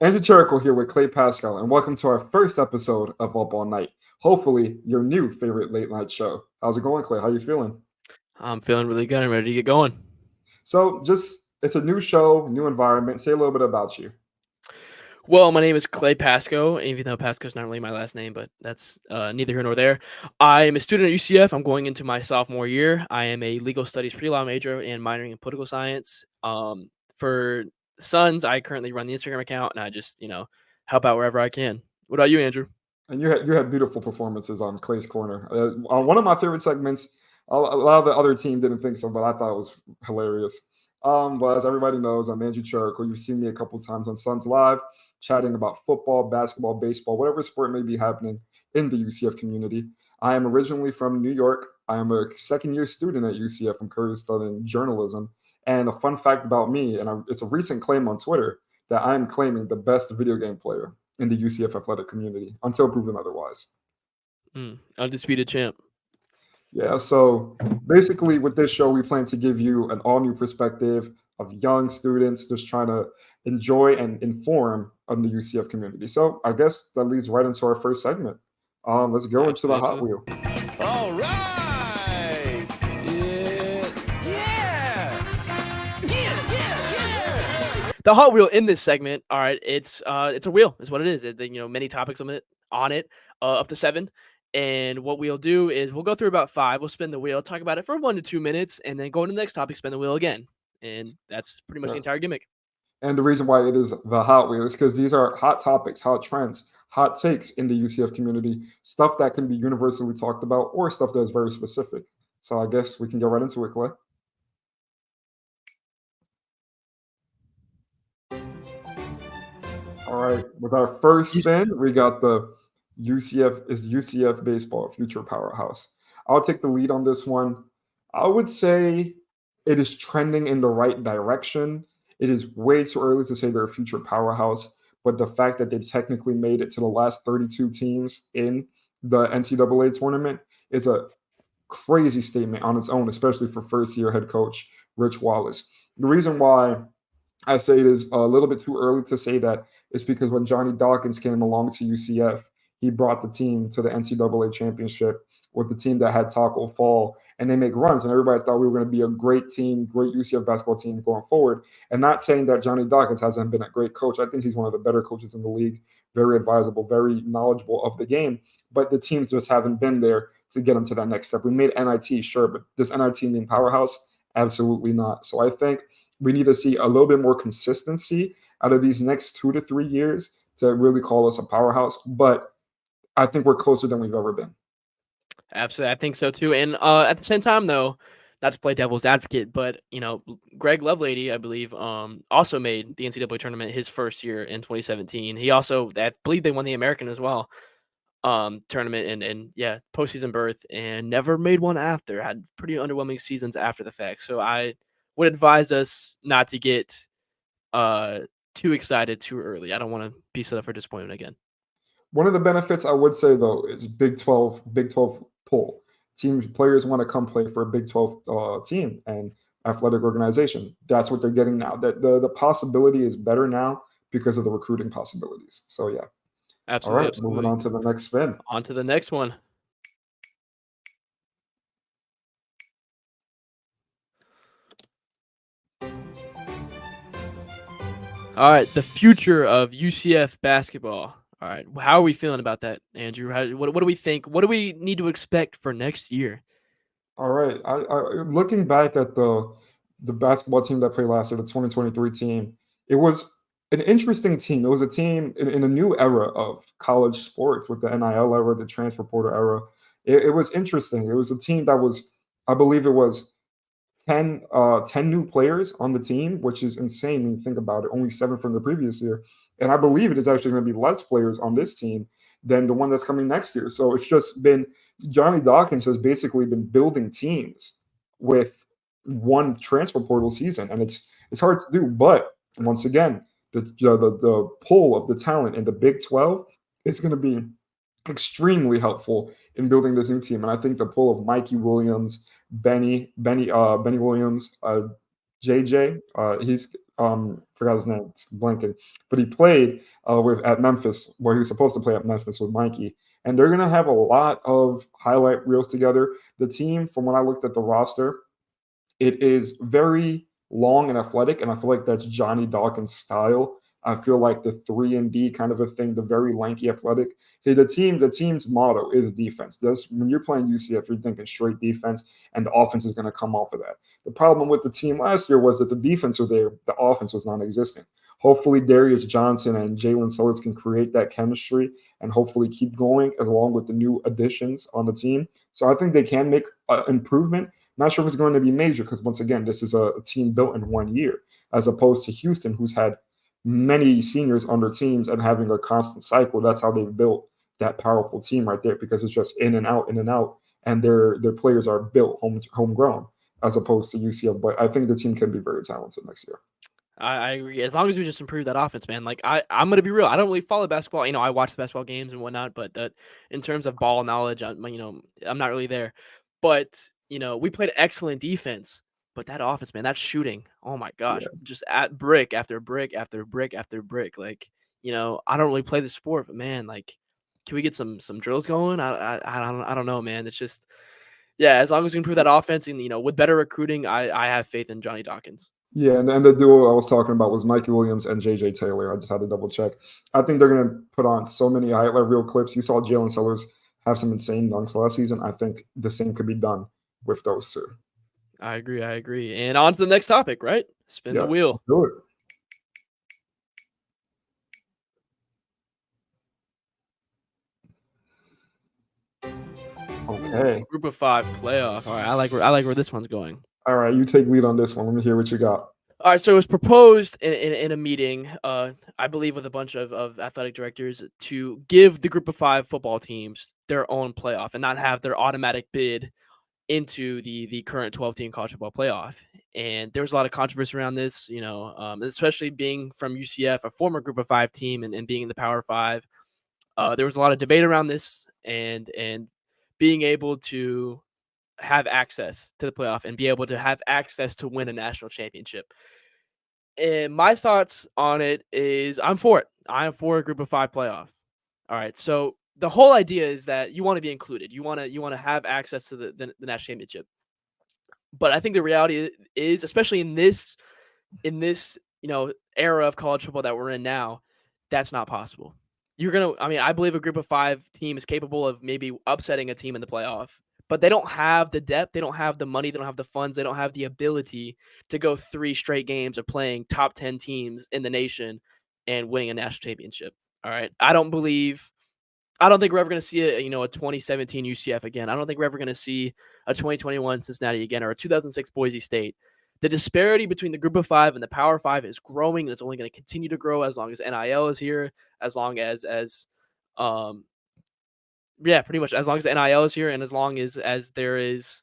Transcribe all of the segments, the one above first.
Andrew Cherico here with Clay Pascal, and welcome to our first episode of Up All Night. Hopefully, your new favorite late night show. How's it going, Clay? How you feeling? I'm feeling really good. I'm ready to get going. It's a new show, new environment. Say a little bit about you. Well, my name is Clay Pasco, even though Pasco's not really my last name, but that's neither here nor there. I am a student at UCF. I'm going into my sophomore year. I am a legal studies pre-law major and minoring in political science. For Sons, I currently run the Instagram account, and I just help out wherever I can. What about you, Andrew? And you had beautiful performances on Clay's Corner. One of my favorite segments. A lot of the other team didn't think so, but I thought it was hilarious. But as everybody knows, I'm Andrew Cherico. You've seen me a couple times on Suns Live, chatting about football, basketball, baseball, whatever sport may be happening in the UCF community. I am originally from New York. I am a second-year student at UCF. I'm currently studying journalism. And a fun fact about me, and it's a recent claim on Twitter, that I am claiming the best video game player in the UCF athletic community until proven otherwise. Undisputed champ. Yeah, so basically, with this show, we plan to give you an all new perspective of young students just trying to enjoy and inform on the UCF community. So I guess that leads right into our first segment. Let's go into the Hot Absolutely. Wheel. All right. Yeah. Yeah. The Hot Wheel in this segment, all right, it's a wheel, is what it is. Many topics on it, up to 7. And what we'll do is we'll go through about 5. We'll spin the wheel, talk about it for 1 to 2 minutes, and then go to the next topic, spin the wheel again. And that's pretty much the Yeah. entire gimmick. And the reason why it is the Hot Wheel is because these are hot topics, hot trends, hot takes in the UCF community, stuff that can be universally talked about or stuff that is very specific. So I guess we can get right into it, Clay. All right, with our first You- spin, we got the UCF baseball future powerhouse. I'll take the lead on this one. I would say it is trending in the right direction. It is way too early to say they're a future powerhouse, but the fact that they technically made it to the last 32 teams in the NCAA tournament is a crazy statement on its own, especially for first year head coach Rich Wallace. The reason why I say it is a little bit too early to say that is because when Johnny Dawkins came along to UCF, he brought the team to the NCAA championship with the team that had Taco Fall, and they make runs, and everybody thought we were going to be a great team, great UCF basketball team going forward. And not saying that Johnny Dawkins hasn't been a great coach. I think he's one of the better coaches in the league, very advisable, very knowledgeable of the game, but the teams just haven't been there to get them to that next step. We made NIT, sure, but does NIT mean powerhouse? Absolutely not. So I think we need to see a little bit more consistency out of these next 2 to 3 years to really call us a powerhouse. But I think we're closer than we've ever been. Absolutely, I think so too. And at the same time, though, not to play devil's advocate, but Greg Lovelady, I believe, also made the NCAA tournament his first year in 2017. He also, I believe, they won the American as well. Tournament and yeah, postseason berth, and never made one after. Had pretty underwhelming seasons after the fact. So I would advise us not to get uh too excited too early. I don't want to be set up for disappointment again. One of the benefits I would say though is Big 12 pull. Teams players want to come play for a Big 12 team and athletic organization. That's what they're getting now. That the possibility is better now because of the recruiting possibilities. So yeah. All Absolutely, right, moving absolutely. on to the next spin. On to the next one. All right, the future of UCF basketball. All right, how are we feeling about that, Andrew? What do we think? What do we need to expect for next year? All right. Looking back at the basketball team that played last year, the 2023 team, it was an interesting team. It was a team in a new era of college sports with the NIL era, the transfer portal era. It was interesting. It was a team that was, I believe it was 10 new players on the team, which is insane when you think about it. Only 7 from the previous year. And I believe it is actually going to be less players on this team than the one that's coming next year. So it's just been Johnny Dawkins has basically been building teams with one transfer portal season, and it's hard to do. But once again, the pull of the talent in the Big 12 is going to be extrememely helpful in building this new team. And I think the pull of Mikey Williams, Benny Williams, JJ, he's Forgot his name, blanking, but he played at Memphis, where he was supposed to play at Memphis with Mikey. And they're gonna have a lot of highlight reels together. The team, from when I looked at the roster, it is very long and athletic, and I feel like that's Johnny Dawkins' style. I feel like the 3-and-D kind of a thing, the very lanky athletic. Hey, the team's motto is defense. When you're playing UCF, you're thinking straight defense, and the offense is going to come off of that. The problem with the team last year was that the defense was there, the offense was non-existent. Hopefully, Darius Johnson and Jalen Sellers can create that chemistry and hopefully keep going along with the new additions on the team. So I think they can make an improvement. Not sure if it's going to be major because, once again, this is a team built in 1 year, as opposed to Houston, who's had many seniors on their teams and having a constant cycle. That's how they've built that powerful team right there, because it's just in and out, and their players are built homegrown, as opposed to UCF. But I think the team can be very talented next year. I agree. As long as we just improve that offense, man. Like I'm gonna be real. I don't really follow basketball. I watch the basketball games and whatnot, but in terms of ball knowledge, I'm not really there. But we played excellent defense, but that offense, man, that shooting, oh my gosh, just at brick after brick after brick after brick. Like I don't really play the sport, but man, like, can we get some drills going? I don't know, man. It's just as long as we improve that offense and with better recruiting, I have faith in Johnny Dawkins. Yeah, and the duo I was talking about was Mikey Williams and JJ Taylor. I just had to double check. I think they're going to put on so many highlight reel clips. You saw Jalen Sellers have some insane dunks last season. I think the same could be done with those two. I agree. And on to the next topic, right? Spin the wheel. Do it. Okay. Group of 5 playoff. All right, I like where this one's going. All right, you take lead on this one. Let me hear what you got. All right, so it was proposed in a meeting, I believe, with a bunch of athletic directors to give the Group of 5 football teams their own playoff and not have their automatic bid into the current 12-team college football playoff. And there was a lot of controversy around this, especially being from UCF, a former Group of 5 team, and being in the Power 5. There was a lot of debate around this, and being able to have access to the playoff and be able to have access to win a national championship. And my thoughts on it is I'm for it. I am for a Group of 5 playoff. All right. So the whole idea is that you want to be included. You want to have access to the national championship. But I think the reality is, especially in this era of college football that we're in now, that's not possible. I believe a Group of 5 team is capable of maybe upsetting a team in the playoff. But they don't have the depth, they don't have the money, they don't have the funds, they don't have the ability to go 3 straight games of playing top 10 teams in the nation and winning a national championship. All right. I don't think we're ever going to see a 2017 UCF again. I don't think we're ever going to see a 2021 Cincinnati again, or a 2006 Boise State. The disparity between the Group of 5 and the Power 5 is growing, and it's only going to continue to grow as long as NIL is here, as long as pretty much as long as the NIL is here and as long as there is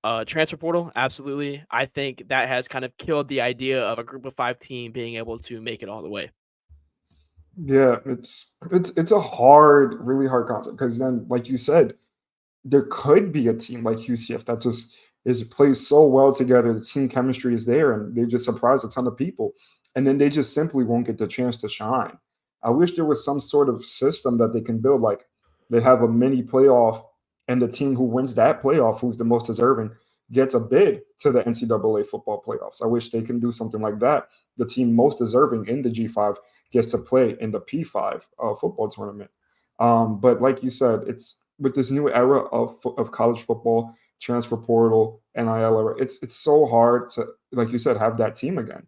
a transfer portal. Absolutely. I think that has kind of killed the idea of a Group of 5 team being able to make it all the way. Yeah, it's a really hard concept, because then, like you said, there could be a team like UCF that just plays so well together. The team chemistry is there, and they just surprise a ton of people, and then they just simply won't get the chance to shine. I wish there was some sort of system that they can build, like they have a mini playoff, and the team who wins that playoff, who's the most deserving, gets a bid to the NCAA football playoffs. I wish they can do something like that. The team most deserving in the G5 gets to play in the P5 football tournament. But like you said, it's with this new era of college football, transfer portal, NIL era, it's so hard to, like you said, have that team again.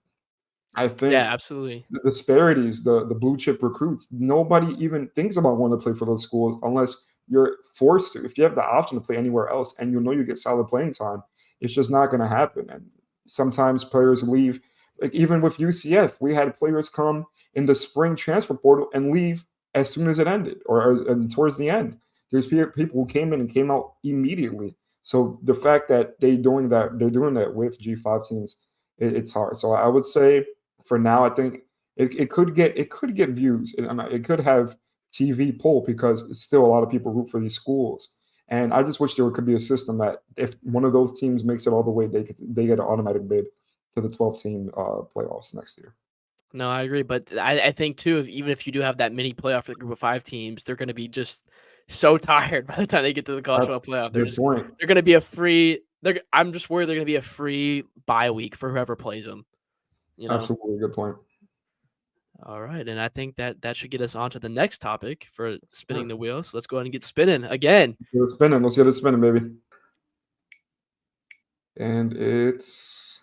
I think absolutely. The disparities, the blue chip recruits, nobody even thinks about wanting to play for those schools unless you're forced to. If you have the option to play anywhere else and you get solid playing time, it's just not going to happen. And sometimes players leave. Like even with UCF, we had players come in the spring transfer portal and leave as soon as it ended, and towards the end. There's people who came in and came out immediately. So the fact that they're doing that with G5 teams, it's hard. So I would say, for now, I think it could get views. It could have TV pull, because it's still a lot of people root for these schools. And I just wish there could be a system that if one of those teams makes it all the way, they get an automatic bid to the 12-team playoffs next year. No, I agree, but I think too, even if you do have that mini playoff for the group of 5 teams, they're going to be just so tired by the time they get to the college That's football playoff. a good point. They're going to be a free. I'm just worried they're going to be a free bye week for whoever plays them. You know. Absolutely, good point. All right, and I think that should get us on to the next topic for spinning the wheels. So let's go ahead and get spinning again. Let's get it spinning, baby. And it's.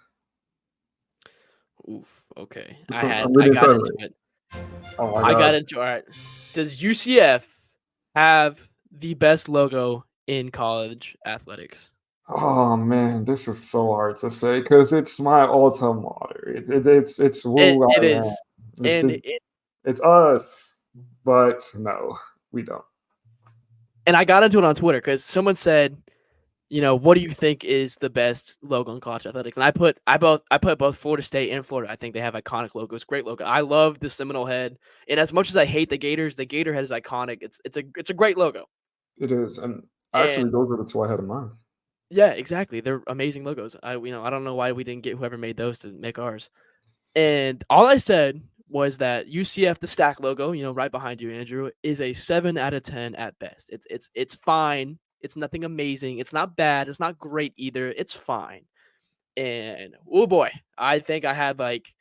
Oof. Okay, I'm I ready got for into it. it. Oh my I God. got into all right. Does UCF have the best logo in college athletics? Oh man, this is so hard to say because it's my alta mater. It's Wu It Iran. is, and It's us, but no, we don't. and I got into it on Twitter because someone said, what do you think is the best logo in college athletics? And I put both Florida State and Florida. I think they have iconic logos, great logo. I love the Seminole head, and as much as I hate the Gators, the Gator head is iconic. It's a great logo. It is, and actually, those are the two I had in mind. Yeah, exactly. They're amazing logos. I don't know why we didn't get whoever made those to make ours. And all I said was that UCF, the stack logo, right behind you, Andrew, is a 7 out of 10 at best. It's fine. It's nothing amazing. It's not bad. It's not great either. It's fine. And oh boy, I think I had like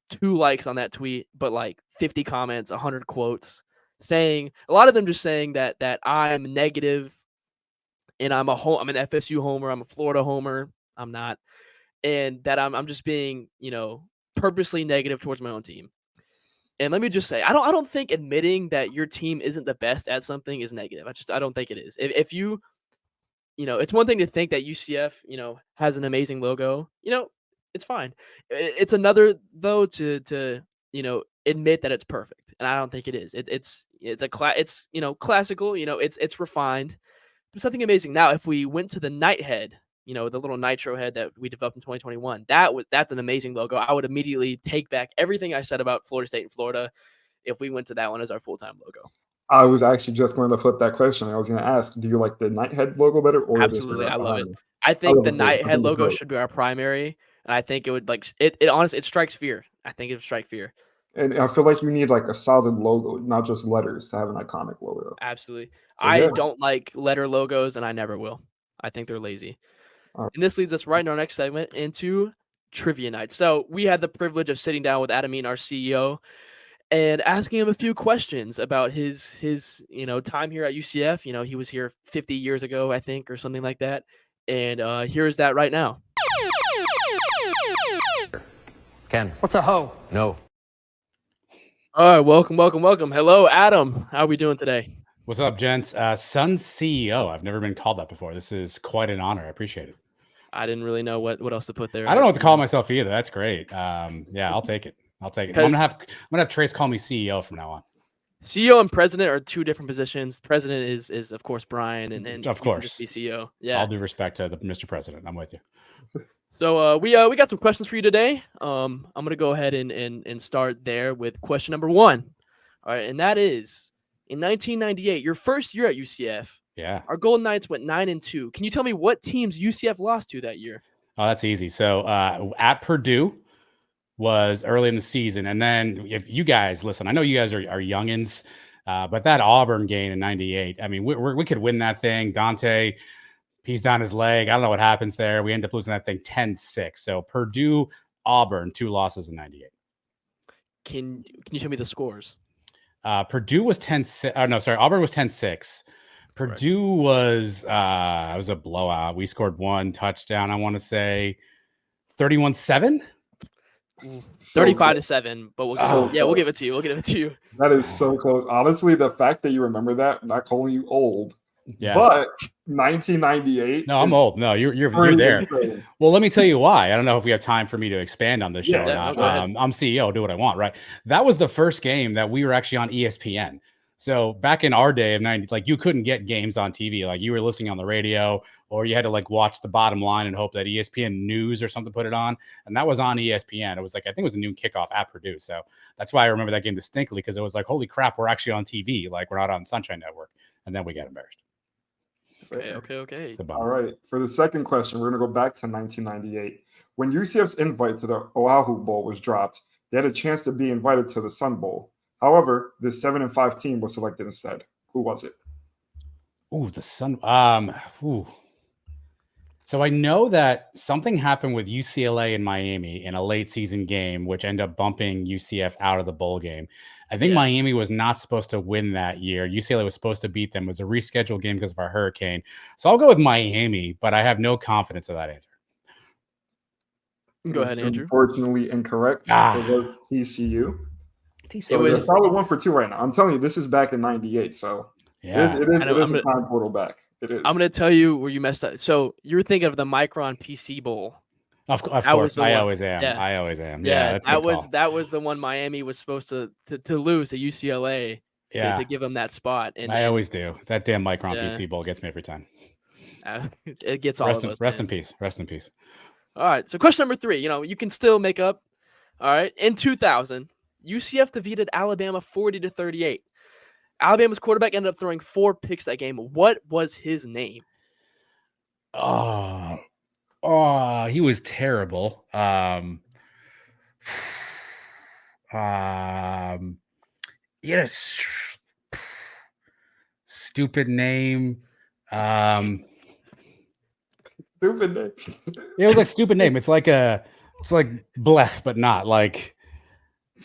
2 likes on that tweet, but like 50 comments, 100 quotes, saying a lot of them just saying that I'm negative, and I'm an FSU homer, I'm a Florida homer. I'm not, and that I'm just being purposely negative towards my own team. And let me just say, I don't think admitting that your team isn't the best at something is negative. I don't think it is. If you, it's one thing to think that UCF, has an amazing logo. It's fine. It's another though to admit that it's perfect, and I don't think it is. It's classical. It's refined. There's something amazing. Now, if we went to the Knight head, the little nitro head that we developed in 2021, that's an amazing logo. I would immediately take back everything I said about Florida State and Florida if we went to that one as our full-time logo. I was actually just going to flip that question. I was going to ask, do you like the Nighthead logo better, or Absolutely, I love it. You? I think the it. Nighthead logo should be our primary, and I think it would it honestly, it strikes fear. I think it would strike fear. And I feel like you need like a solid logo, not just letters, to have an iconic logo. Absolutely. So, I don't like letter logos, and I never will. I think they're lazy. Right. And this leads us right in our next segment into Trivia Night. So we had the privilege of sitting down with Adam Eaton, our CEO, and asking him a few questions about his time here at UCF. He was here 50 years ago, I think, or something like that. And here's that right now. Ken. What's a hoe? No. All right, welcome. Hello, Adam. How are we doing today? What's up, gents? Sun CEO. I've never been called that before. This is quite an honor. I appreciate it. I didn't really know what else to put there. I don't know what to call myself either. That's great. Yeah, I'll take it. I'm gonna have Trace call me CEO from now on. CEO and president are 2 different positions. President is of course Brian, and of course just be CEO. Yeah. All due respect to the Mr. President. I'm with you. So we got some questions for you today. I'm gonna go ahead and start there with question number 1. All right, and that is in 1998, your first year at UCF. Yeah. Our Golden Knights went 9-2. Can you tell me what teams UCF lost to that year? Oh, that's easy. So at Purdue was early in the season, and then if you guys listen, I know you guys are youngins, but that Auburn game in '98. I mean, we could win that thing. Dante pees down his leg. I don't know what happens there. We end up losing that thing 10-6. So Purdue, Auburn, 2 losses in '98. Can you tell me the scores? Purdue was 10-6. Oh, no, sorry. Auburn was 10-6. Purdue was it was a blowout. We scored 1 touchdown. I want to say 31-7. 35-7, but we'll give it to you. That is so close. Honestly, the fact that you remember that, I'm not calling you old. Yeah. But 1998. No, I'm old. No, you're there. Well, let me tell you why. I don't know if we have time for me to expand on this show or not. I'm CEO. I'll do what I want, right? That was the first game that we were actually on ESPN. So back in our day of 90, like you couldn't get games on TV. Like you were listening on the radio, or you had to like watch the bottom line and hope that ESPN News or something put it on. And that was on ESPN. It was like, I think it was a noon kickoff at Purdue. So that's why I remember that game distinctly, because it was like, holy crap, we're actually on TV. Like we're not on Sunshine Network. And then we got embarrassed. Okay. It's a bummer. All right. For the second question, we're going to go back to 1998. When UCF's invite to the Oahu Bowl was dropped, they had a chance to be invited to the Sun Bowl. However, this 7-5 team was selected instead. Who was it? Ooh, the Sun. Ooh. So I know that something happened with UCLA and Miami in a late season game, which ended up bumping UCF out of the bowl game. I think Miami was not supposed to win that year. UCLA was supposed to beat them. It was a rescheduled game because of our hurricane. So I'll go with Miami, but I have no confidence of that answer. Go ahead, Andrew. Unfortunately incorrect. It was TCU. So it was it's probably 1 for 2 right now. I'm telling you, this is back in '98. So yeah, it is a time portal back. It is. I'm going to tell you where you messed up. So you were thinking of the Micron PC Bowl. Of course, I always am. Yeah. I always am. Yeah, that was the one Miami was supposed to lose to UCLA to give them that spot. And I always do. That damn Micron PC Bowl gets me every time. It gets all of us. Rest in peace. Rest in peace. All right. So question number 3. You can still make up. All right. In 2000, UCF defeated Alabama 40-38. Alabama's quarterback ended up throwing 4 picks that game. What was his name? Oh, he was terrible. He had a stupid name. Stupid name. It was like stupid name. It's like bleh, but not like.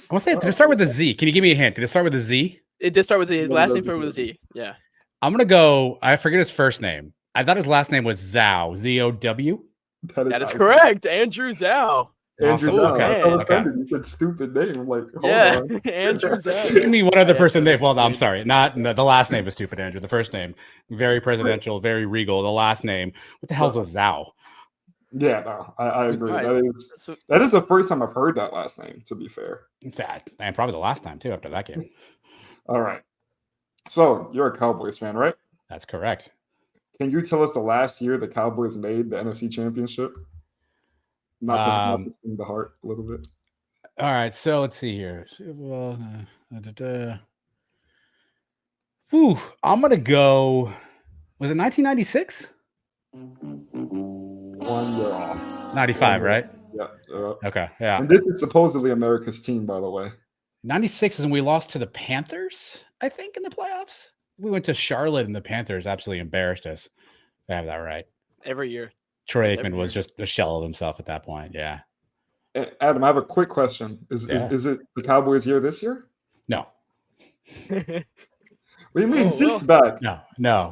I want to say, did it start with a Z? Can you give me a hint? Did it start with a Z? It did start with his last name started with a Z. Yeah. I'm gonna go. I forget his first name. I thought his last name was Zhao. Z-O-W. That is correct. Andrew Zhao. Andrew Zhao. Okay. You said stupid name. I'm like, hold on. Andrew Zhao. Give me one other person name. Well, no, I'm sorry. Not the last name is stupid, Andrew. The first name, very presidential, very regal. The last name, what the hell's a Zhao? Yeah, no, I agree. Right. That is the first time I've heard that last name, to be fair. It's sad. And probably the last time, too, after that game. All right. So you're a Cowboys fan, right? That's correct. Can you tell us the last year the Cowboys made the NFC Championship? Not to sting the heart a little bit. All right, so let's see here. I'm gonna go. Was it 1996? 1 year off. 95, right? Yeah. Okay. Yeah. And this is supposedly America's team, by the way. 96 is when we lost to the Panthers, I think, in the playoffs. We went to Charlotte and the Panthers absolutely embarrassed us. I have that right. Every year. Troy Aikman was just a shell of himself at that point. Yeah. Adam, I have a quick question. Is it the Cowboys' year this year? No. What do you mean? Zeke's back. No.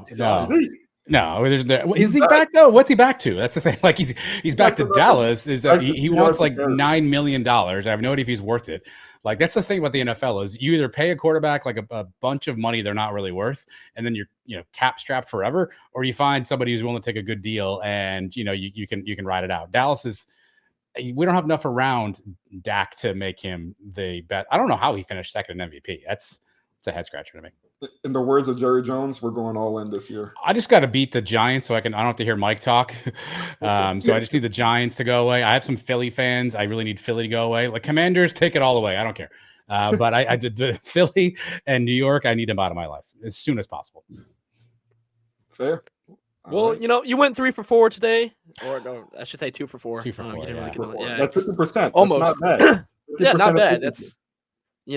Zeke. No, is he back though? What's he back to? That's the thing. Like he's back to Dallas. Is that he wants like $9 million? I have no idea if he's worth it. Like that's the thing about the NFL is you either pay a quarterback like a bunch of money they're not really worth, and then you're cap strapped forever, or you find somebody who's willing to take a good deal and you can ride it out. Dallas is. We don't have enough around Dak to make him the best. I don't know how he finished second in MVP. It's a head scratcher to me. In the words of Jerry Jones, we're going all in this year. I just got to beat the Giants so I don't have to hear Mike talk. So I just need the Giants to go away. I have some Philly fans. I really need Philly to go away. Like Commanders, take it all away. I don't care. But I did Philly and New York. I need them out of my life as soon as possible. Fair. Well, you went 3 for 4 today, or no, I should say 2 for 4. 2 for 4. Yeah. That's 50%. Almost. That's not bad. Yeah, not bad. That's we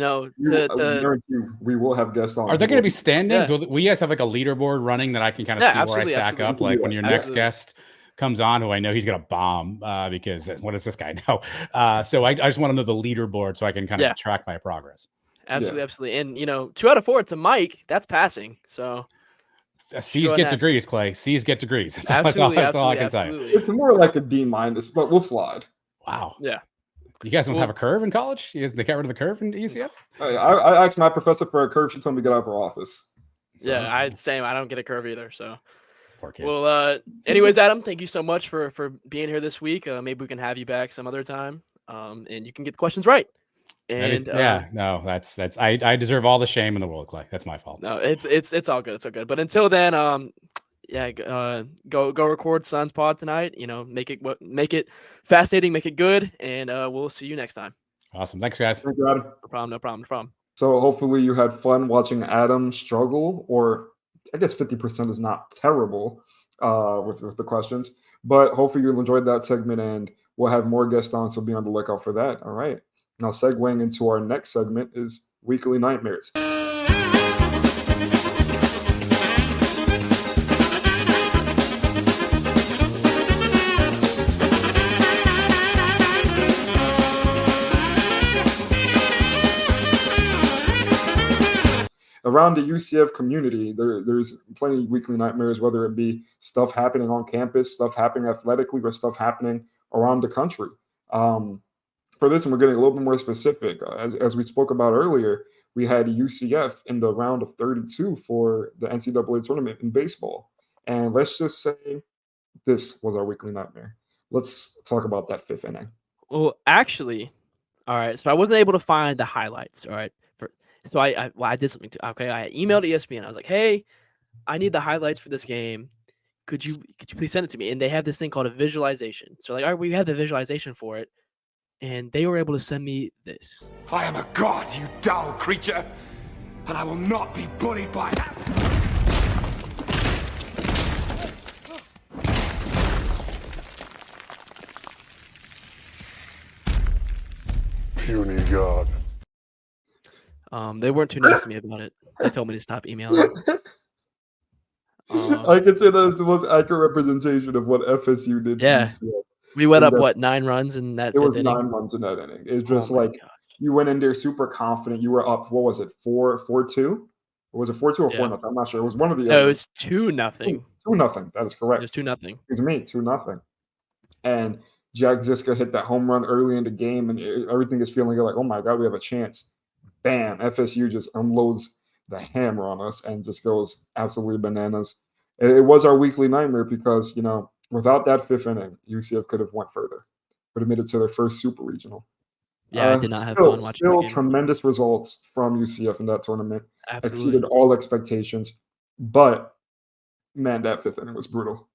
will have guests on. Are there going to be standings? Yeah. Will you guys have like a leaderboard running that I can kind of see where I stack up? Like when your next guest comes on, who I know he's going to bomb because what does this guy know? So I just want to know the leaderboard so I can kind of track my progress. Absolutely. And 2 out of 4 to Mike, that's passing. So C's get degrees, Clay. C's get degrees. That's all I can tell you. It's more like a D-, but we'll slide. Wow. Yeah. You guys don't have a curve in college? They got rid of the curve in UCF? I asked my professor for a curve. She told me to get out of her office. So. Yeah, same. I don't get a curve either. So, poor kids. Well, anyways, Adam, thank you so much for being here this week. Maybe we can have you back some other time, and you can get the questions right. And that's I deserve all the shame in the world, Clay. That's my fault. No, it's all good. It's all good. But until then, go record Suns Pod tonight. Make it fascinating, make it good, and we'll see you next time. Awesome. Thanks, guys. Thank you, Adam. No problem. So hopefully you had fun watching Adam struggle, or I guess 50% is not terrible with the questions. But hopefully you enjoyed that segment, and we'll have more guests on, so be on the lookout for that. All right. Now, segueing into our next segment is Weekly Nightmares. Around the UCF community, there's plenty of weekly nightmares, whether it be stuff happening on campus, stuff happening athletically, or stuff happening around the country. For this one, we're getting a little bit more specific. As we spoke about earlier, we had UCF in the round of 32 for the NCAA tournament in baseball. And let's just say this was our weekly nightmare. Let's talk about that fifth inning. Well, actually, all right, so I wasn't able to find the highlights, all right? So I did something too. Okay, I emailed ESPN. I was like, "Hey, I need the highlights for this game. Could you please send it to me?" And they have this thing called a visualization. So like, all right, we have the visualization for it, and they were able to send me this. I am a god, you dull creature, and I will not be bullied by that. Puny god. They weren't too nice to me about it. They told me to stop emailing. I could say that is the most accurate representation of what FSU did to UCF. We went up, 9 runs in that It was inning? 9 runs in that inning. It's just like you went in there super confident. You were up, what was it, 4-2? Or was it 4-2 or 4-0? I'm not sure. It was one of the No, it was 2-0. 2-0. That is correct. It was 2-0. Excuse me, 2-0. And Jack Ziska hit that home run early in the game, and everything is feeling like, oh my God, we have a chance. Bam, FSU just unloads the hammer on us and just goes absolutely bananas. It was our weekly nightmare because, without that fifth inning, UCF could have went further, would have made it to their first super regional. Yeah, I did not have fun watching Still the game. Tremendous results from UCF in that tournament. Absolutely. Exceeded all expectations. But, man, that fifth inning was brutal.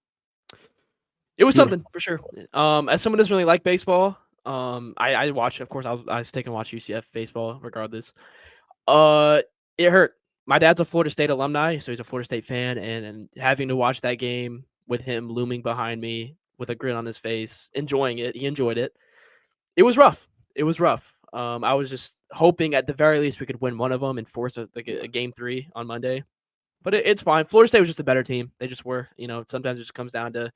It was something, for sure. As someone who doesn't really like baseball, I watched, of course, I was taking watch UCF baseball regardless. It hurt. My dad's a Florida State alumni, so he's a Florida State fan, and having to watch that game with him looming behind me with a grin on his face, enjoying it. He enjoyed it. It was rough. I was just hoping at the very least we could win one of them and force a game 3 on Monday. But it's fine. Florida State was just a better team. They just were. Sometimes it just comes down to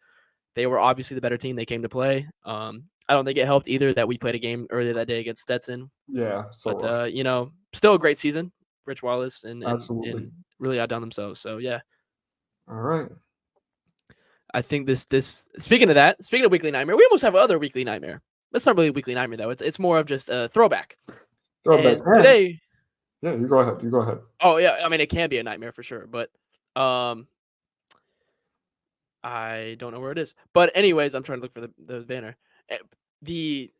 they were obviously the better team. They came to play. I don't think it helped either that we played a game earlier that day against Stetson. Yeah. But, still a great season. Rich Wallace and really outdone themselves. So, yeah. All right. I think this speaking of weekly nightmare, we almost have another weekly nightmare. It's not really a weekly nightmare, though. It's more of just a throwback. Throwback. And today. Yeah, you go ahead. Oh, yeah. I mean, it can be a nightmare for sure, but I don't know where it is. But anyways, I'm trying to look for the banner. The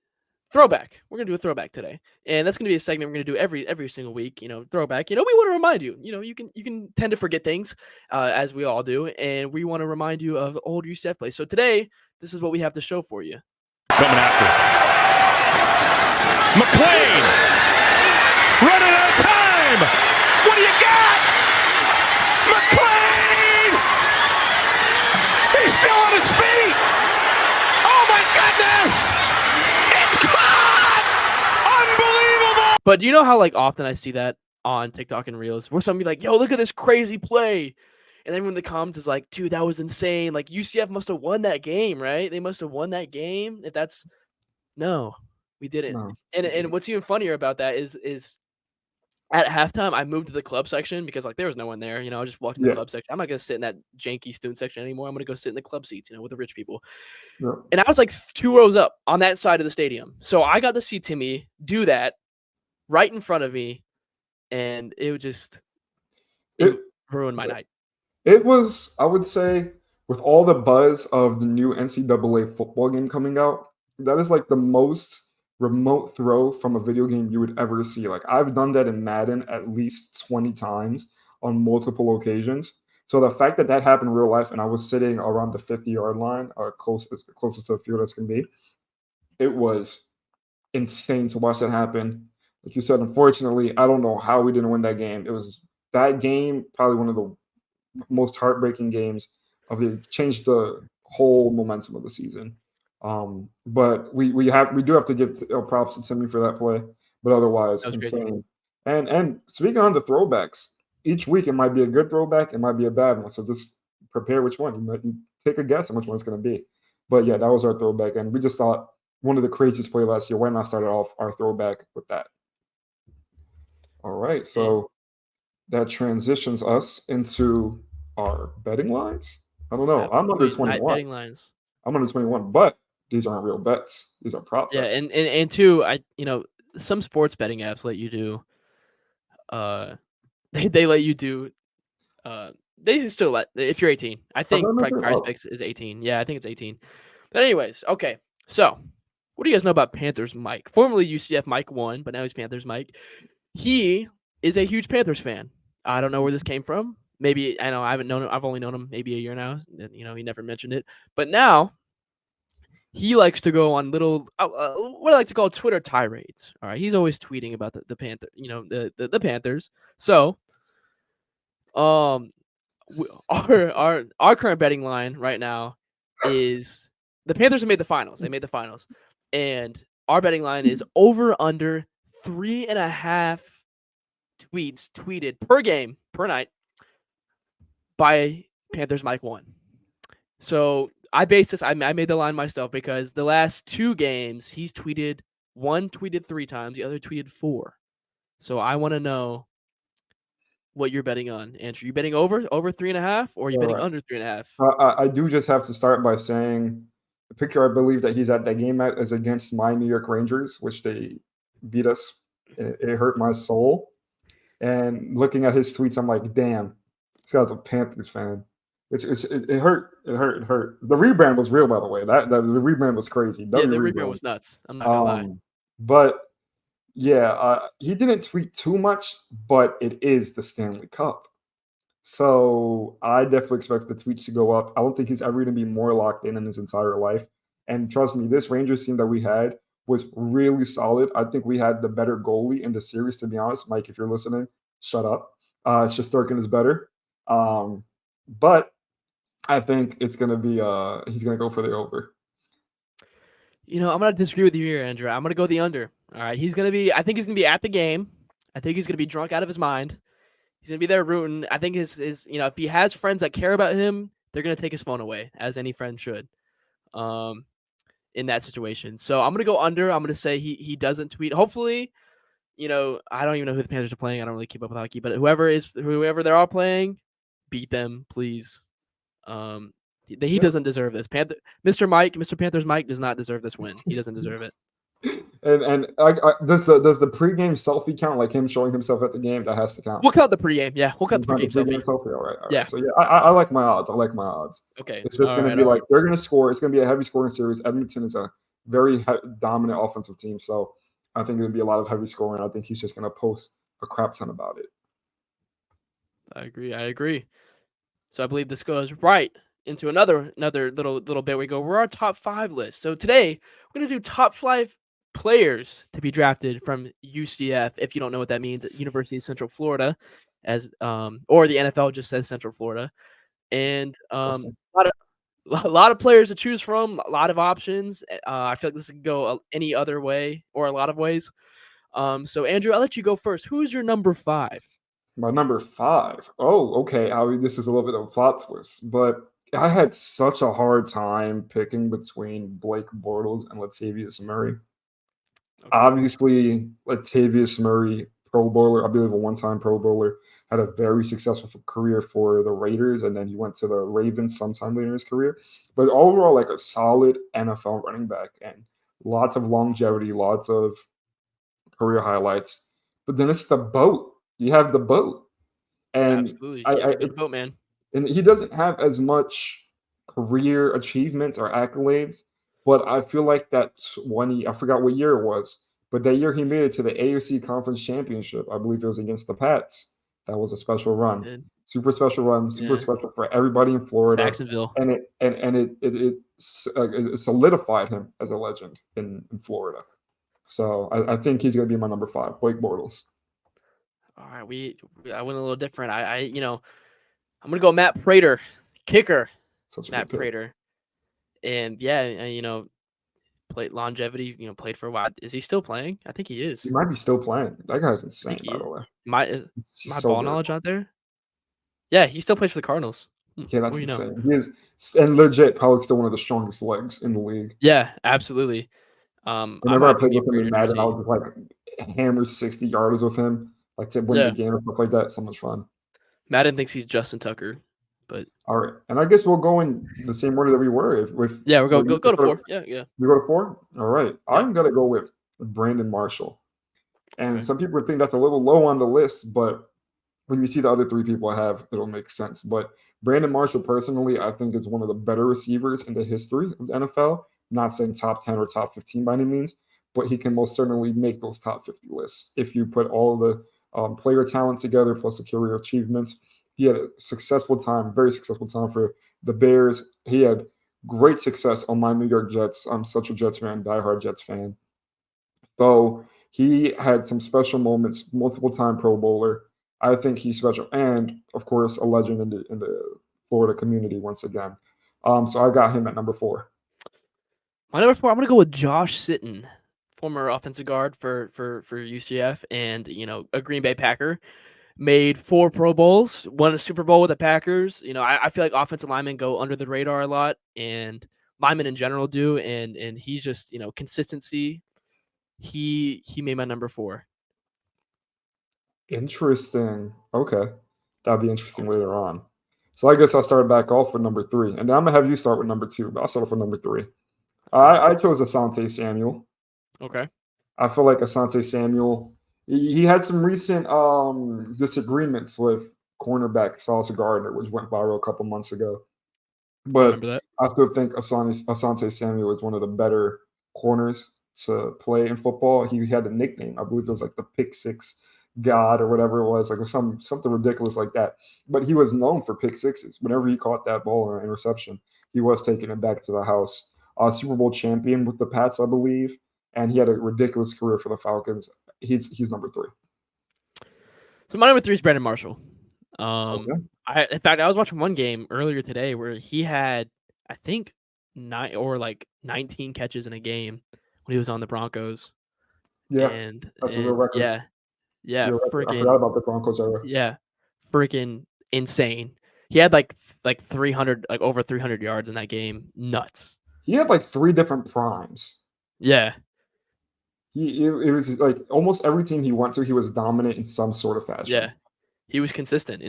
throwback. We're going to do a throwback today. And that's going to be a segment we're going to do every single week, throwback. We want to remind you, you can tend to forget things as we all do. And we want to remind you of old UCF plays. So today, this is what we have to show for you. Coming after. McClain. Running out of time. What do you got? McClain. He's still on his feet. Oh my goodness. It's caught. Unbelievable. But do you know how often I see that on TikTok and Reels where somebody like, yo, look at this crazy play. And everyone in the comments is like, dude, that was insane. Like, UCF must have won that game, right? They must have won that game. No, we didn't. No. And what's even funnier about that is at halftime, I moved to the club section because there was no one there. I just walked in the club section. I'm not going to sit in that janky student section anymore. I'm going to go sit in the club seats, with the rich people. Yeah. And I was 2 rows up on that side of the stadium. So I got to see Timmy do that right in front of me. And it would it ruined my night. It was, I would say, with all the buzz of the new NCAA football game coming out, that is the most remote throw from a video game you would ever see. I've done that in Madden at least 20 times on multiple occasions. So the fact that happened in real life and I was sitting around the 50-yard line, closest to the field as can be, it was insane to watch that happen. Like you said, unfortunately, I don't know how we didn't win that game. It was that game, probably one of the most heartbreaking games of it. Changed the whole momentum of the season. But we do have to give props to Timmy for that play. But otherwise, insane. And speaking on the throwbacks, each week it might be a good throwback, it might be a bad one. So just prepare which one. You take a guess on which one it's going to be. But yeah, that was our throwback, and we just thought one of the craziest play last year. Why not start off our throwback with that? All right, so that transitions us into our betting lines. I don't know. I'm under 21. Betting lines. I'm under 21, but these aren't real bets. These are prop bets. Yeah, and two, some sports betting apps let you do. They let you do. They still let if you're 18. I think PrizePicks is 18. Yeah, I think it's 18. But anyways, okay. So, what do you guys know about Panthers Mike? Formerly UCF Mike 1, but now he's Panthers Mike. He is a huge Panthers fan. I don't know where this came from. Maybe I know I haven't known him. I've only known him maybe a year now. He never mentioned it. But now he likes to go on little what I like to call Twitter tirades. All right, he's always tweeting about the Panther, the Panthers. So, our current betting line right now is the Panthers have made the finals. They made the finals, and our betting line is over under 3.5 tweets tweeted per game per night by Panthers Mike 1. So I based this. I made the line myself because the last 2 games he's tweeted. One tweeted 3 times, the other tweeted 4. So I want to know what you're betting on, Andrew. You betting over 3.5, or are you betting under 3.5? I do just have to start by saying the picture I believe that he's at that game at is against my New York Rangers, which they beat us. It hurt my soul. And looking at his tweets, I'm like, damn, this guy's a Panthers fan. It hurt. It hurt. The rebrand was real, by the way. The rebrand was crazy. Yeah, the rebrand was nuts. I'm not gonna lie. But yeah, he didn't tweet too much, but it is the Stanley Cup. So I definitely expect the tweets to go up. I don't think he's ever going to be more locked in his entire life. And trust me, this Rangers team that we had was really solid. I think we had the better goalie in the series, to be honest. Mike, if you're listening, shut up. Shesterkin is better. But I think it's going to be he's going to go for the over. I'm going to disagree with you here, Andrew. I'm going to go the under. All right. I think he's going to be at the game. I think he's going to be drunk out of his mind. He's going to be there rooting. I think his if he has friends that care about him, they're going to take his phone away, as any friend should, in that situation. So I'm going to go under. I'm going to say he doesn't tweet. Hopefully, I don't even know who the Panthers are playing. I don't really keep up with hockey, but whoever they're all playing, beat them, please. He doesn't deserve this. Mr. Panthers Mike does not deserve this win. He doesn't deserve it. And does the pregame selfie count, like him showing himself at the game? That has to count. We'll count the pregame. Yeah, we'll count the pregame selfie. All right. Yeah. So yeah, I like my odds. Okay. It's just going to be like they're going to score. It's going to be a heavy scoring series. Edmonton is a very dominant offensive team, so I think it'll be a lot of heavy scoring. I think he's just going to post a crap ton about it. I agree. So I believe this goes right into another little bit. We're our top 5 list. So today we're going to do top 5 players to be drafted from UCF. If you don't know what that means, University of Central Florida, or the NFL just says Central Florida, and a lot of players to choose from, a lot of options. I feel like this could go any other way or a lot of ways. So Andrew, I'll let you go first. Who's your number 5? My number 5. Oh, okay. This is a little bit of a plot twist, but I had such a hard time picking between Blake Bortles and Latavius Murray. Okay. Obviously, Latavius Murray, Pro Bowler, I believe a one-time Pro Bowler, had a very successful career for the Raiders, and then he went to the Ravens sometime later in his career. But overall, a solid NFL running back and lots of longevity, lots of career highlights. But then it's the boat. You have the boat. And absolutely. The boat, man. And he doesn't have as much career achievements or accolades, but I feel like that I forgot what year it was, but that year he made it to the AFC Conference Championship. I believe it was against the Pats. That was a special run. Super special run, super special for everybody in Florida. Jacksonville. And it solidified him as a legend in Florida. So I think he's going to be my number 5, Blake Bortles. All right, I went a little different. I'm gonna go Matt Prater, kicker. Such a Matt good pick. Prater, and yeah, played longevity. Played for a while. Is he still playing? I think he is. He might be still playing. That guy's I insane, think he by is. the way. He's My so ball good. knowledge out there. Yeah, he still plays for the Cardinals. Yeah, that's Well, insane. He is, and legit, probably still one of the strongest legs in the league. Yeah, absolutely. Whenever I might played be a with him in Prater Madden, I jersey. would like hammer 60 yards with him, like to win the Yeah, game and stuff like that. So much fun. Madden thinks he's Justin Tucker, but All right, and I guess we'll go in the same order that we were. If yeah, we're what go you go to prefer- 4. Yeah. You go to 4. All right, Yeah. I'm gonna go with Brandon Marshall. And Okay. some people think that's a little low on the list, but when you see the other 3 people I have, it'll make sense. But Brandon Marshall, personally, I think is one of the better receivers in the history of the NFL. Not saying top 10 or top 15 by any means, but he can most certainly make those top 50 lists if you put all the player talent together plus the career achievements. He had a successful time, very successful time for the Bears. He had great success on my New York Jets. I'm such a Jets fan, diehard Jets fan. So he had some special moments, multiple time Pro Bowler. I think he's special, and of course, a legend in the Florida community once again. So I got him at number 4. My number 4, I'm gonna go with Josh Sitton, former offensive guard for UCF, and a Green Bay Packer. Made 4 Pro Bowls, won a Super Bowl with the Packers. I feel like offensive linemen go under the radar a lot, and linemen in general do. And he's just consistency. He made my number 4. Interesting. Okay, that'll be interesting later on. So I guess I'll start back off with number 3, and then I'm gonna have you start with number 2. But I'll start off with number 3. I chose Asante Samuel. Okay. I feel like Asante Samuel, he had some recent disagreements with cornerback Sauce Gardner, which went viral a couple months ago. But Remember that? I still think Asante Samuel is one of the better corners to play in football. He had a nickname, I believe it was like the Pick Six God or whatever it was, like something ridiculous like that. But he was known for pick sixes. Whenever he caught that ball or an interception, he was taking it back to the house. Super Bowl champion with the Pats, I believe, and he had a ridiculous career for the Falcons. He's number 3. So my number 3 is Brandon Marshall. Okay. In fact, I was watching one game earlier today where he had, I think, 19 catches in a game when he was on the Broncos. Yeah, and that's a real record. yeah, I freaking forgot about the Broncos era. yeah, freaking insane. He had like 300, like over 300 yards in that game. Nuts. He had like 3 different primes. Yeah, It was like almost every team he went to, he was dominant in some sort of fashion. yeah, he was consistent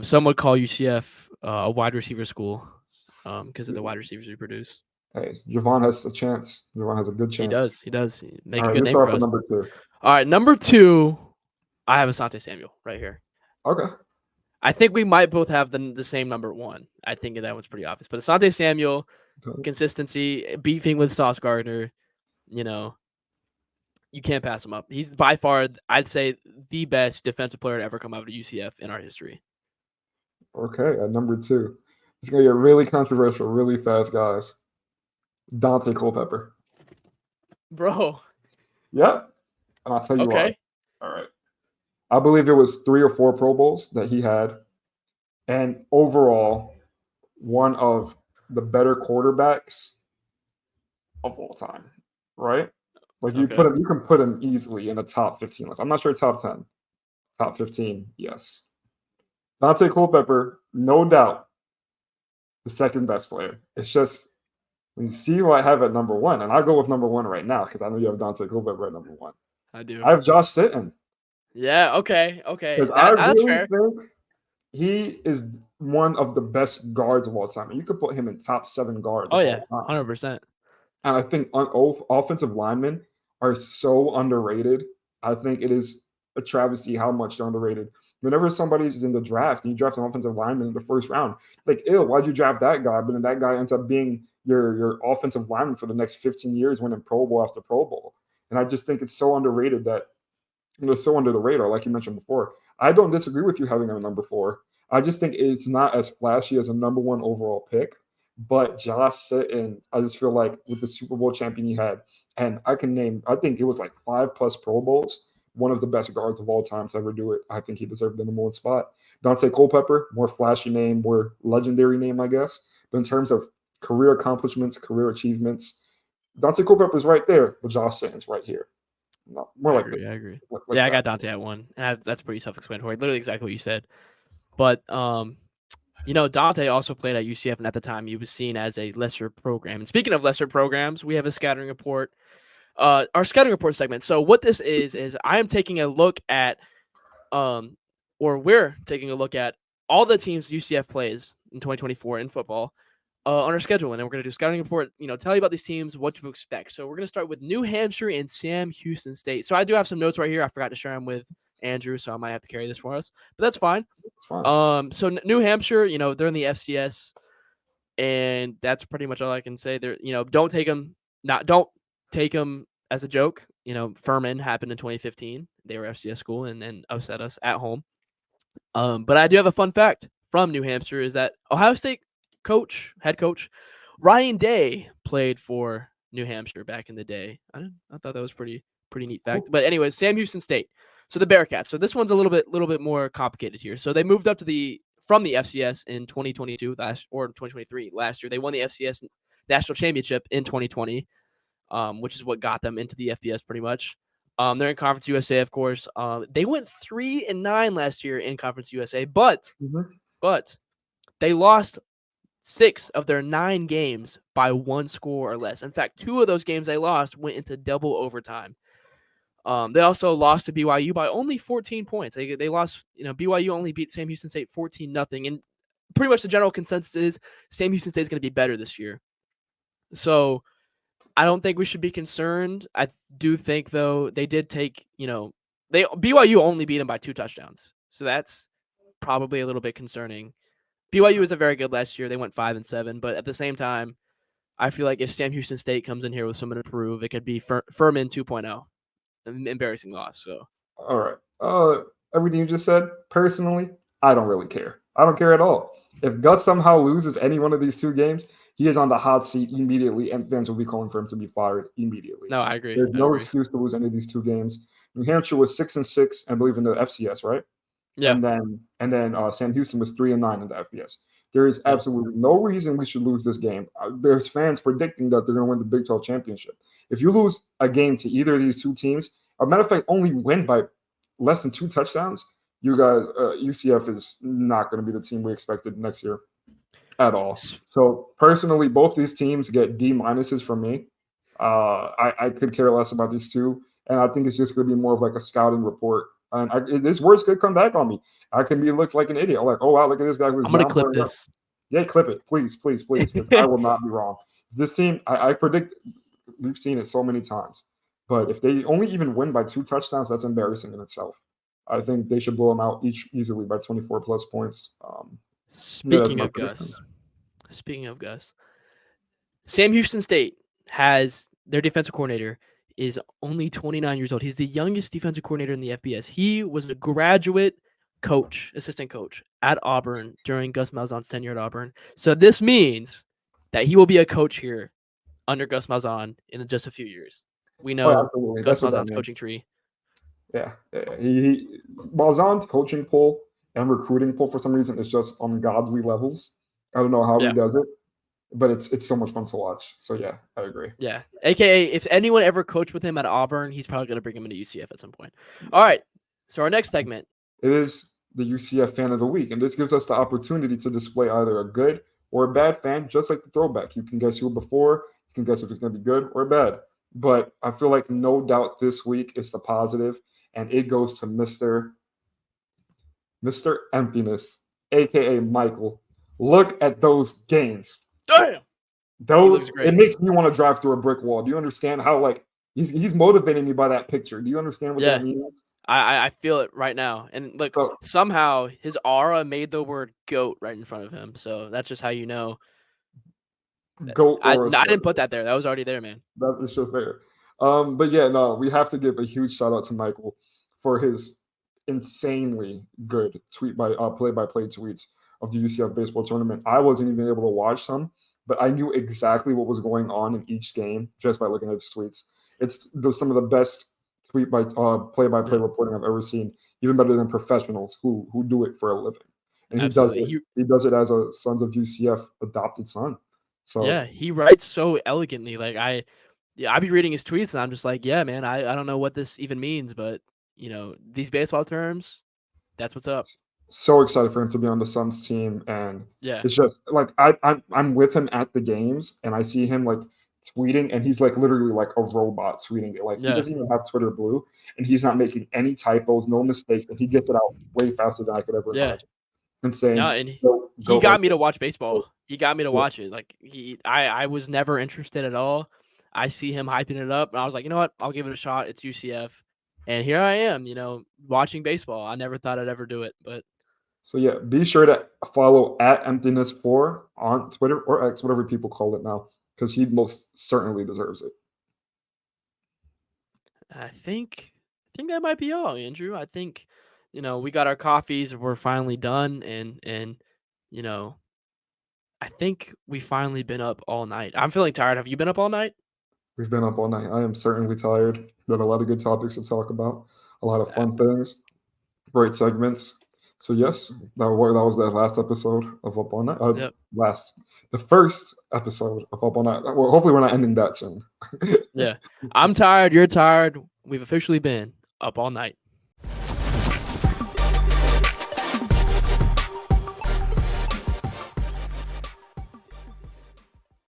some would call UCF a wide receiver school because of the wide receivers we produce. Hey, Javon has a chance. Javon has a good chance. He does. Make All a right, good you name start for with us. number 2. All right, number 2, I have Asante Samuel right here. Okay. I think we might both have the same number 1. I think that one's pretty obvious. But Asante Samuel, consistency, beefing with Sauce Gardner, you can't pass him up. He's by far, I'd say, the best defensive player to ever come out of UCF in our history. Okay, at number 2. It's going to get really controversial really fast, guys. Dante Culpepper. Bro. Yep. And I'll tell you why. Okay. All right. I believe it was 3 or 4 Pro Bowls that he had. And overall, one of the better quarterbacks of all time. Right? Like you can put him easily in the top 15 list. I'm not sure top 10. Top 15, yes. Dante Culpepper, no doubt, the second best player. It's just when you see who I have at number 1, and I'll go with number 1 right now because I know you have Dante Culpepper at number 1. I do. I have Josh Sitton. Yeah, okay. Because I really think he is one of the best guards of all time. And you could put him in top 7 guards. Oh, yeah, 100%. And I think offensive linemen are so underrated. I think it is a travesty how much they're underrated. Whenever somebody's in the draft and you draft an offensive lineman in the first round, like, ew, why'd you draft that guy? But then that guy ends up being your offensive lineman for the next 15 years, winning Pro Bowl after Pro Bowl. And I just think it's so underrated that so under the radar, like you mentioned before. I don't disagree with you having him at number 4. I just think it's not as flashy as a number 1 overall pick. But Josh Sitton, I just feel like with the Super Bowl champion he had, and I can name, I think it was like 5+ Pro Bowls. one of the best guards of all time to ever do it. I think he deserved the number one spot. Dante Culpepper, more flashy name, more legendary name, I guess. But in terms of career accomplishments, career achievements, Dante Culpepper's right there, but Josh Sand's right here. No, more I agree. Like yeah, I that. got Dante at 1. And that's pretty self-explanatory. Literally exactly what you said. But Dante also played at UCF, and at the time he was seen as a lesser program. And speaking of lesser programs, we have a scouting report. Our scouting report segment. So what this is I am taking a look at, or we're taking a look at all the teams UCF plays in 2024 in football on our schedule, and then we're going to do scouting report. Tell you about these teams, what to expect. So we're going to start with New Hampshire and Sam Houston State. So I do have some notes right here. I forgot to share them with Andrew, so I might have to carry this for us, but that's fine. So New Hampshire, they're in the FCS, and that's pretty much all I can say. They're, don't take them as a joke. Furman happened in 2015. They were FCS school and upset us at home. But I do have a fun fact from New Hampshire is that Ohio State head coach Ryan Day played for New Hampshire back in the day. I thought that was pretty neat fact. But anyways, Sam Houston State. So the Bearcats. So this one's a little bit more complicated here. So they moved up from the FCS in 2022 or 2023 last year. They won the FCS national championship in 2020, which is what got them into the FBS pretty much. They're in Conference USA, of course. They went 3-9 last year in Conference USA, but they lost 6 of their 9 games by 1 score or less. In fact, 2 of those games they lost went into double overtime. They also lost to BYU by only 14 points. They lost, BYU only beat Sam Houston State 14-0. And pretty much the general consensus is Sam Houston State is going to be better this year. So I don't think we should be concerned. I do think, though, they did take, BYU only beat them by 2 touchdowns. So that's probably a little bit concerning. BYU was very good last year. They went 5-7. But at the same time, I feel like if Sam Houston State comes in here with someone to prove, it could be Furman 2.0. Embarrassing loss. So all right. Everything you just said, personally, I don't really care. I don't care at all. If Gus somehow loses any one of these 2 games, he is on the hot seat immediately, and fans will be calling for him to be fired immediately. No, I agree. There's no excuse to lose any of these 2 games. New Hampshire was 6-6, I believe, in the FCS, right? Yeah. And then Sam Houston was 3-9 in the FBS. There is absolutely no reason we should lose this game. There's fans predicting that they're going to win the Big 12 championship. If you lose a game to either of these 2 teams, as a matter of fact, only win by less than 2 touchdowns, you guys, UCF is not going to be the team we expected next year at all. So personally, both these teams get D-minuses from me. I could care less about these 2, and I think it's just going to be more of like a scouting report. And this words could come back on me. I can be looked like an idiot. Like, oh wow, look at this guy. I'm going to clip this. Yeah, clip it, please, because I will not be wrong. This team, I predict. We've seen it so many times, but if they only even win by 2 touchdowns, that's embarrassing in itself. I think they should blow them out easily by 24 plus points. Speaking of Gus, Sam Houston State has their defensive coordinator is only 29 years old. He's the youngest defensive coordinator in the FBS. He was a graduate assistant coach at Auburn during Gus Malzahn's tenure at Auburn. So this means that he will be a coach here under Gus Malzahn in just a few years. We know Gus Malzahn's coaching tree. Yeah. Malzahn's coaching pull and recruiting pull for some reason is just on godly levels. I don't know how he does it, but it's so much fun to watch. So yeah, I agree. Yeah. AKA, if anyone ever coached with him at Auburn, he's probably going to bring him into UCF at some point. All right. So our next segment. It is the UCF Fan of the Week, and this gives us the opportunity to display either a good or a bad fan, just like the throwback. You can guess who before. You can guess if it's going to be good or bad. But I feel like no doubt this week is the positive, and it goes to Mr. Emptiness, a.k.a. Michael. Look at those gains. Damn! It makes me want to drive through a brick wall. Do you understand how, like, he's motivating me by that picture? Do you understand what that means? I feel it right now. And look, somehow his aura made the word GOAT right in front of him. So that's just how you know. GOAT. I didn't put that there. That was already there, man. It's just there. But yeah, no, we have to give a huge shout out to Michael for his insanely good play-by-play tweets of the UCF baseball tournament. I wasn't even able to watch some, but I knew exactly what was going on in each game just by looking at his tweets. It's some of the best play-by-play reporting I've ever seen, even better than professionals who do it for a living. And Absolutely. he does it as a Sons of UCF adopted son. So yeah, he writes so elegantly. Like I be reading his tweets and I'm just like, yeah, man, I don't know what this even means, but these baseball terms, that's what's up. So excited for him to be on the Suns team, and Yeah, it's just like I'm with him at the games, and I see him like tweeting, and he's like literally like a robot tweeting it. Like he doesn't even have Twitter Blue, and he's not making any typos, no mistakes, and he gets it out way faster than I could ever imagine. Insane. No, and he got me to watch baseball. He got me to watch it. Like I was never interested at all. I see him hyping it up, and I was like, you know what? I'll give it a shot. It's UCF, and here I am. Watching baseball. I never thought I'd ever do it, but. So yeah, be sure to follow at Emptiness4 on Twitter or X, whatever people call it now, because he most certainly deserves it. I think that might be all, Andrew. I think, we got our coffees, we're finally done, and I think we finally been up all night. I'm feeling tired. Have you been up all night? We've been up all night. I am certainly tired. Got a lot of good topics to talk about, a lot of fun things, great segments. So yes, that was the last episode of Up All Night. The first episode of Up All Night. Well, hopefully we're not ending that soon. Yeah, I'm tired. You're tired. We've officially been up all night.